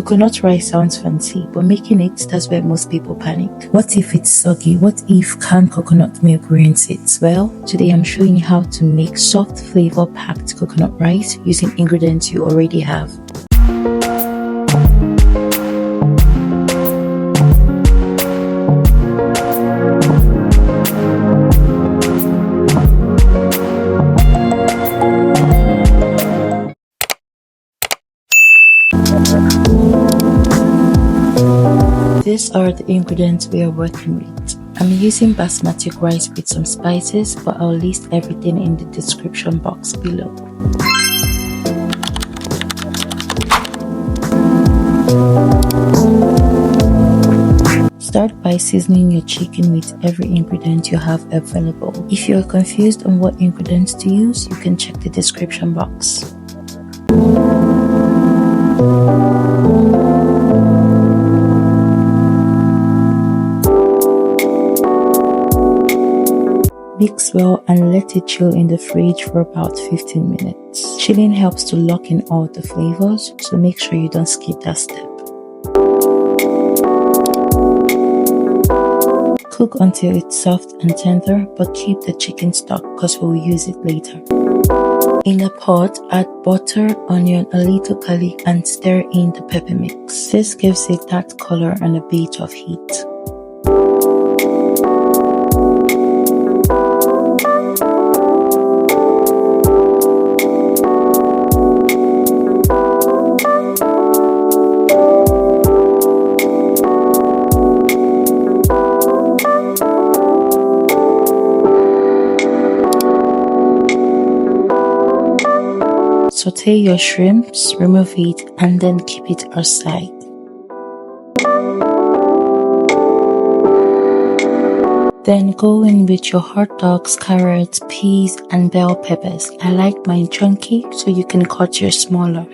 Coconut rice sounds fancy, but making it, that's where most people panic. What if it's soggy? What if canned coconut milk ruins it? Well, today I'm showing you how to make soft flavor-packed coconut rice using ingredients you already have. These are the ingredients we are working with. I'm using basmati rice with some spices, but I'll list everything in the description box below. Start by seasoning your chicken with every ingredient you have available. If you're confused on what ingredients to use, you can check the description box. Mix well and let it chill in the fridge for about 15 minutes. Chilling helps to lock in all the flavors, so make sure you don't skip that step. Cook until it's soft and tender, but keep the chicken stock because we will use it later. In a pot, add butter, onion, a little garlic and stir in the pepper mix. This gives it that color and a bit of heat. Saute your shrimps, remove it, and then keep it aside. Then go in with your hot dogs, carrots, peas, and bell peppers. I like mine chunky, so you can cut yours smaller.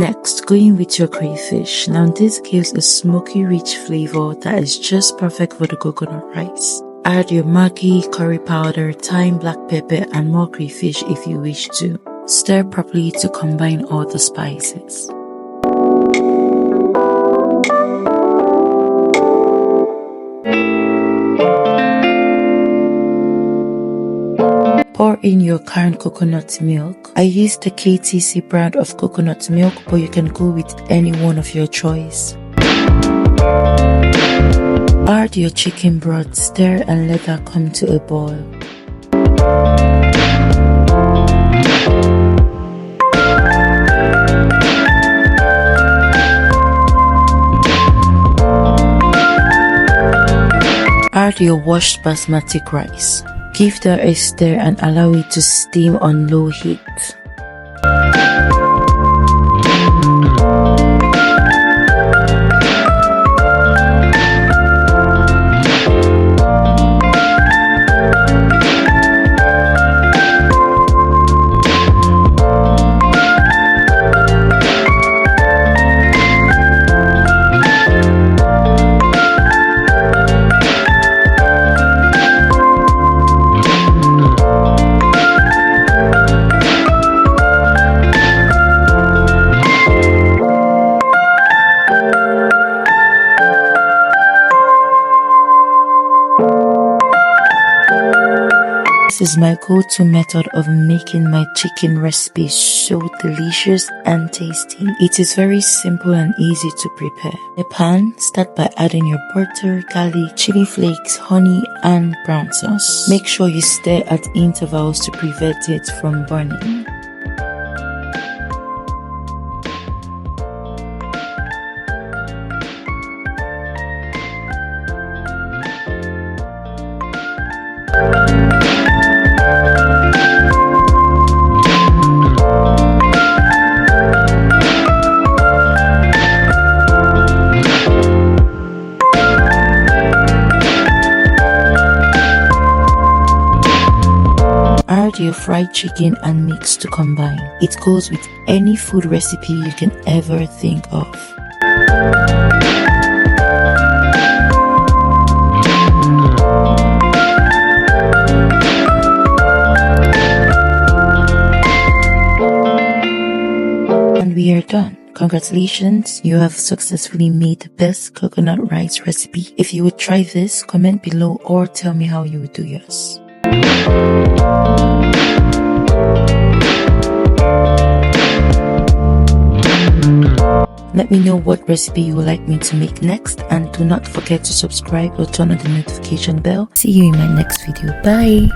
Next, go in with your crayfish. Now this gives a smoky rich flavor that is just perfect for the coconut rice. Add your Maggi, curry powder, thyme, black pepper and more crayfish if you wish to. Stir properly to combine all the spices. Pour in your canned coconut milk. I use the KTC brand of coconut milk, but you can go with any one of your choice. Add your chicken broth, stir and let that come to a boil. Add your washed basmati rice. Give that a stir and allow it to steam on low heat. This is my go-to method of making my chicken recipe so delicious and tasty. It is very simple and easy to prepare. In a pan, start by adding your butter, garlic, chili flakes, honey, and brown sauce. Make sure you stir at intervals to prevent it from burning. Add your fried chicken and mix to combine. It goes with any food recipe you can ever think of. And we are done. Congratulations, you have successfully made the best coconut rice recipe. If you would try this, comment below or tell me how you would do yours. Let me know what recipe you would like me to make next, and do not forget to subscribe or turn on the notification bell. See you in my next video. Bye!